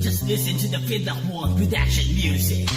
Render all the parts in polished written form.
Just listen to the feedback one with action music.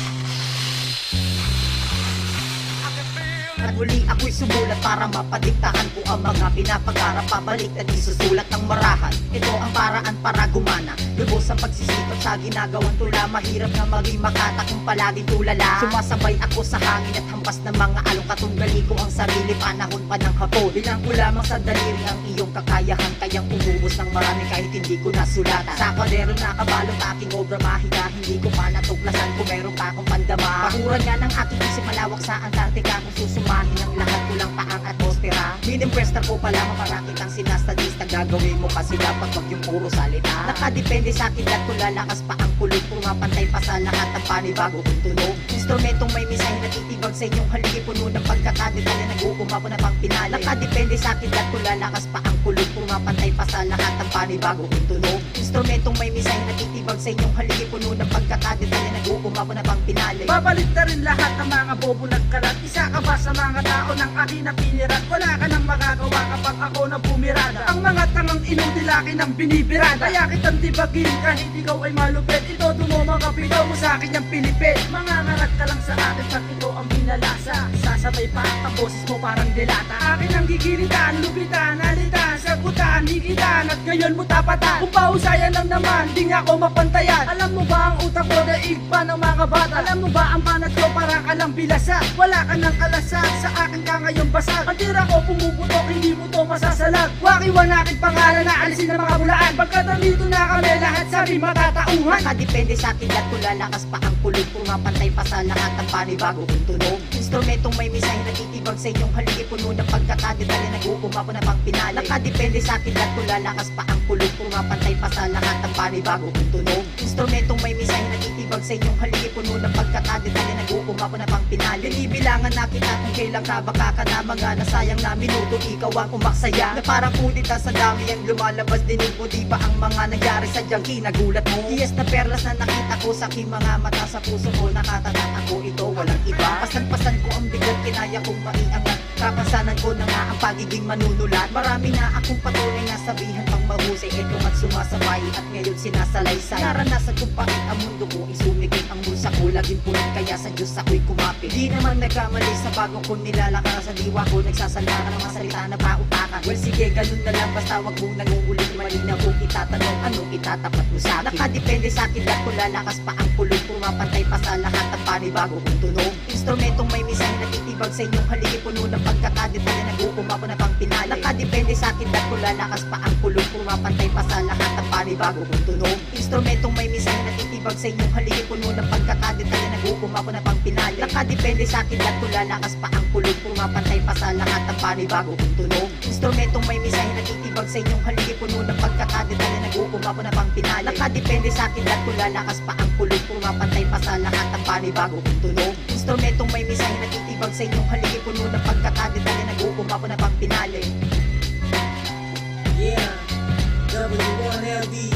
At muli ako'y sumulat para mapadiktahan ko ang mga pinapangarap. Pabalik at isusulat ng marahan. Ito ang paraan para gumana. Lubos ang pagsisikap sa ginagawang tula. Mahirap na maging makata kung palaging tulala. Sumasabay ako sa hangin at hampas ng mga along. Katunggali ko ang sarili panahon pa ng hapon. Bilang ko lamang sa daliri ang iyong kakayahan. Kayang umubos ng marami kahit hindi ko nasulatan. Sa kwadero nakabalot aking obra mahina. Hindi ko pa natuklasan kung meron pa akong pandama. Pakuran nga ng aking isip malawak sa Antarctica. Kung susumahin ang lahat kulang pa ang atmosfera. Minimpresta ko pa lamang para kitang sinastadista. Gagawin mo kasi dapat wag yung puro salita. Nakadepende sa akin at kung lalakas pa ang kulog. Pumapantay pa sa lahat ang panibago kong tunog. Instrumentong may misahe na titibag sa inyong haligi. Puno ng pagkakadetalya nag-uumabo na pang pinali. Nakadepende sa akin at kung lalakas pa ang kulog. Pumapantay pa sa lahat ang panibago kong tunog. Instrumentong may misahe na titibag sa inyong haligi. Puno ng pagkakadetalya nag-uumabo na pang pinali. Babalik na rin lahat ng mga bobo nagkalat. Isa ka ba sa mga tao ng akin na pinirat? Wala ka nang magagawa kapag ako na bumirada. Ang mga tangang inutilaki ng binibirada. Kaya kitang tibagin kahit ikaw ay malupit. Ito mo mga bitaw mo sa akin yung Pilipin. Mga ngarat ka lang sa akin pag ito ang binalasa. Sasabay pa ang boses mo parang dilata. Akin ang gigilitan, lupitan, alitan, sagutan, higitan at ngayon mo tapatan. Kung pahusayan lang naman, di nga ako mapantayan. Alam mo ba ang utak ko daig pa ng mga bata? Alam mo ba ang panat ko para ka lang bilasa? Wala ka ng kalasag, sa akin ka ngayon basag. Ang tira ko pumuputok, hindi mo to masasalag. Wakiwan aking pangalan na alisin ng mga bulaan. Pagkat nandito na kami lahat sabi matatauhan. Nakadepende sa akin at kung lalakas pa ang kulog. Pumapantay pa sa lahat ang panibago kong tunog. Instrumentong may misahe na titibag sa inyong haligi. Puno ng pagkakadetalya nag-uumabo na pang pinali. Nakadepende sa akin at kung lalakas pa ang kulog. Pumapantay pa sa lahat ang panibago kong tunog. Instrumentong may misahe na titibag sa inyong haligi. Puno ng pagkakadetalya nag-uumabo na pang pinali. Binibilangan na kita kung kailan ka baka ka na mga nasayang na minuto. Ikaw ang umaksaya na parang kudita sa dami ang lumalabas. Dinig mo di ba ang mga nangyari sadyang kinagulat mo? Yes na perlas na nakita ko sa aking mga mata. Sa puso ko nakatatak ako ito walang iba. Pasan-pasan ko ang bigat kinaya kong maiangat. Kapasanan ko na nga ang pagiging manunulat. Marami na akong patuloy na sabihan pang mahusay. Ito at sumasabay at ngayon sinasalaysay. Naranasan kong pangit ang mundo ko. Isumikit ang bulsa ko. Laging punit kaya sa Diyos ako'y kumapit. Di naman nagkamali sa bago kong nilalakaran. Sa diwa ko nagsasalaka ng mga salita na paupakan. Well sige ganun na lang basta wag mong nangungulit. Malinaw kung itatanong anong itatapat mo sa akin. Nakadepende sa akin at kung lalakas pa ang kulog. Pumapantay pa sa lahat ang panibago kong tunog. Instrumentong may misahe na titibag sa inyong haligi. Puno ng pagkakadetalya nag-uumabo na pang pinali. Nakadepende sa akin at kung lalakas pa ang kulog. Pumapantay pa sa lahat ang panibago kong tunog. Instrumentong may misahe na titibag sa inyong haligi. Puno ng pagkakadetalya nag-uumabo na pang pinali. Nakadepende sa akin at kung lalakas pa ang kulog. Pumapantay pa sa lahat ang panibago kong tunog. Instrumentong may misahe na titibag sa inyong haligi. Puno ng pagkakadetalya nag-uumabo na pang pinali. Nakadepende sa akin at kung lalakas pa ang kulog. Pumapantay pa sa lahat ang panibago kong tunog. Instrumentong may misahe na titibag sa inyong haligi. Puno ng pagkakadetalya nag-uumabo na pang pinali. Yeah, W1LD.